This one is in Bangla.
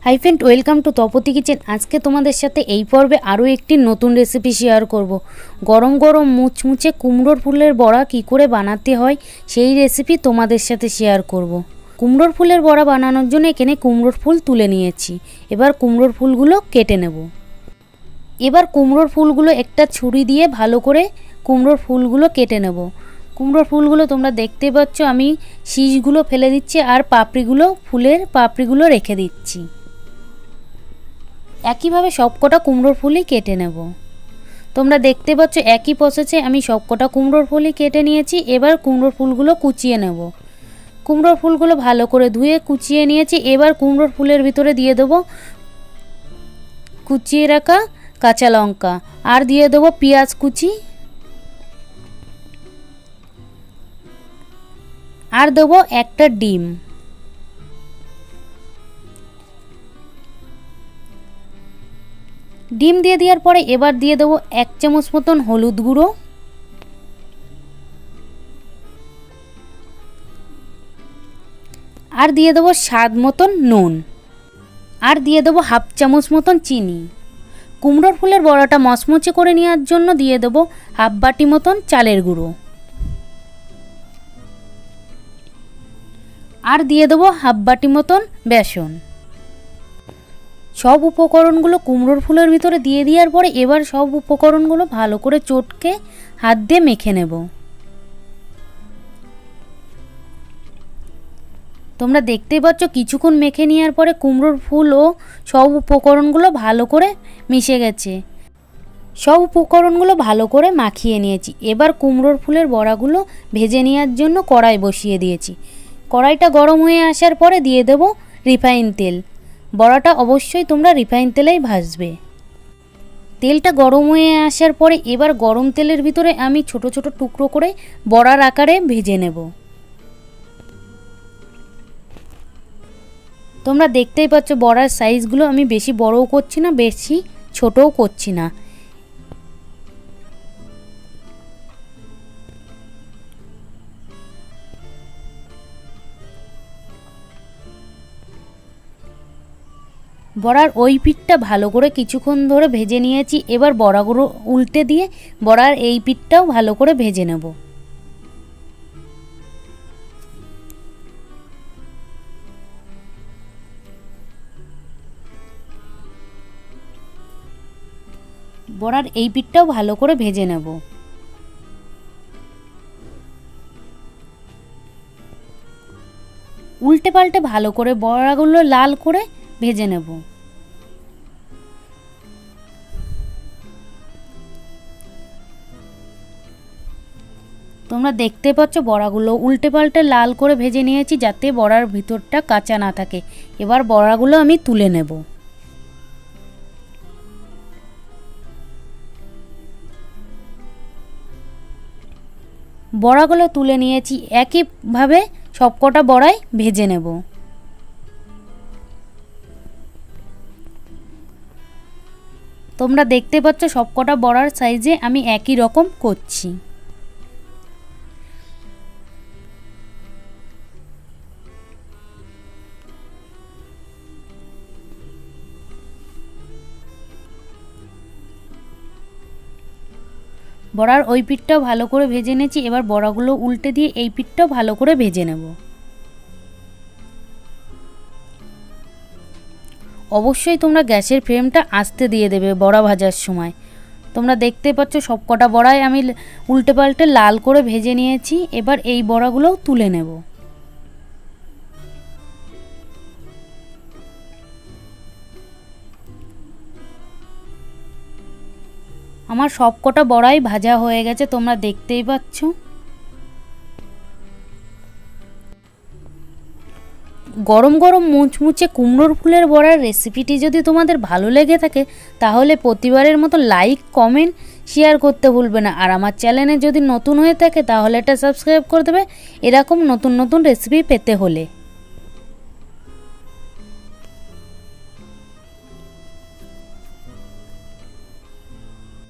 High friend welcome to Tapati kitchen. आज के तुम्हारे साथे এই পর্বে আরও একটি নতুন রেসিপি শেয়ার করব। গরম গরম মুচমুচে কুমড়োর ফুলের বড়া কি করে বানাতে হয় সেই রেসিপি তোমাদের সাথে শেয়ার করব। কুমড়োর ফুলের বড়া বানানোর জন্য এখানে কুমড়োর ফুল তুলে নিয়েছি। এবার কুমড়োর ফুলগুলো কেটে নেব। এবার কুমড়োর ফুলগুলো একটা ছুরি দিয়ে ভালো করে কুমড়োর ফুলগুলো কেটে নেব। কুমড়োর ফুলগুলো তোমরা দেখতে পাচ্ছ, আমি শীষগুলো ফেলে দিচ্ছি আর পাপড়িগুলো ফুলের পাপড়িগুলো রেখে দিচ্ছি। একইভাবে সবকটা কুমড়োর ফুলই কেটে নেব। তোমরা দেখতে পাচ্ছ একই প্রসেসে আমি সবকটা কুমড়োর ফুলই কেটে নিয়েছি। এবার কুমড়োর ফুলগুলো কুচিয়ে নেব। কুমড়োর ফুলগুলো ভালো করে ধুয়ে কুচিয়ে নিয়েছি। এবার কুমড়োর ফুলের ভিতরে দিয়ে দেব কুচিয়ে রাখা কাঁচা লঙ্কা আর দিয়ে দেব পেঁয়াজ কুচি আর দেব একটা ডিম। ডিম দিয়ে দেওয়ার পরে এবার দিয়ে দেবো 1 চামচ মতন হলুদ গুঁড়ো আর দিয়ে দেবো স্বাদ মতন নুন আর দিয়ে দেবো 1/2 চামচ মতন চিনি। কুমড়োর ফুলের বড়াটা মচমচে করে নেওয়ার জন্য দিয়ে দেবো 1/2 বাটি মতন চালের গুঁড়ো আর দিয়ে দেবো 1/2 বাটি মতন বেসন। সব উপকরণগুলো কুমড়োর ফুলের ভিতরে দিয়ে দেওয়ার পরে এবার সব উপকরণগুলো ভালো করে চটকে হাত দিয়ে মেখে নেব। তোমরা দেখতেই পাচ্ছ কিছুক্ষণ মেখে নেওয়ার পরে কুমড়োর ফুল ও সব উপকরণগুলো ভালো করে মিশে গেছে। সব উপকরণগুলো ভালো করে মাখিয়ে নিয়েছি। এবার কুমড়োর ফুলের বড়াগুলো ভেজে নেওয়ার জন্য কড়াই বসিয়ে দিয়েছি। কড়াইটা গরম হয়ে আসার পরে দিয়ে দেব রিফাইন তেল। বড়াটা অবশ্যই তোমরা রিফাইন তেলেই ভাজবে। তেলটা গরম হয়ে আসার পরে এবার গরম তেলের ভিতরে আমি ছোট ছোট টুকরো করে বড়ার আকারে ভেজে নেব। তোমরা দেখতেই পাচ্ছ বড়ার সাইজগুলো আমি বেশি বড়ও করছি না, বেশি ছোটও করছি না। বড়ার ওই পিঠটা ভালো করে কিছুক্ষণ ধরে ভেজে নিয়েছি। এবার বড়াগুলো উল্টে দিয়ে বড়ার এই পিঠটাও ভালো করে ভেজে নেব। বড়ার এই পিঠটাও ভালো করে ভেজে নেব। উল্টে পাল্টে ভালো করে বড়াগুলো লাল করে ভেজে নেব। তোমরা দেখতে পাচ্ছ বড়াগুলো উল্টে পাল্টে লাল করে ভেজে নিয়েছি যাতে বড়ার ভিতরটা কাঁচা না থাকে। এবার বড়াগুলো আমি তুলে নেব। বড়াগুলো তুলে নিয়েছি। একইভাবে সবকটা বড়াই ভেজে নেব। তোমরা দেখতে পাচ্ছ সবকটা বড়ার সাইজে আমি একই রকম করছি। বড়ার ওই পিঠটাও ভালো করে ভেজে নিয়েছি। এবার বড়াগুলো উল্টে দিয়ে এই পিঠটাও ভালো করে ভেজে নেব। অবশ্যই তোমরা গ্যাসের ফ্লেমটা আস্তে দিয়ে দেবে বড়া ভাজার সময়। তোমরা দেখতে পাচ্ছ সবকটা বড়াই আমি উল্টে পাল্টে লাল করে ভেজে নিয়েছি। এবার এই বড়াগুলোও তুলে নেব। আমার সবকটা বড়াই ভাজা হয়ে গেছে, তোমরা দেখতেই পাচ্ছ। গরম গরম মুচমুচে কুমড়োর ফুলের বড়ার রেসিপিটি যদি তোমাদের ভালো লেগে থাকে তাহলে প্রতিবারের মতো লাইক, কমেন্ট, শেয়ার করতে ভুলবে না। আর আমার চ্যানেলে যদি নতুন হয়ে থাকে তাহলে এটা সাবস্ক্রাইব করে দেবে এরকম নতুন নতুন রেসিপি পেতে হলে।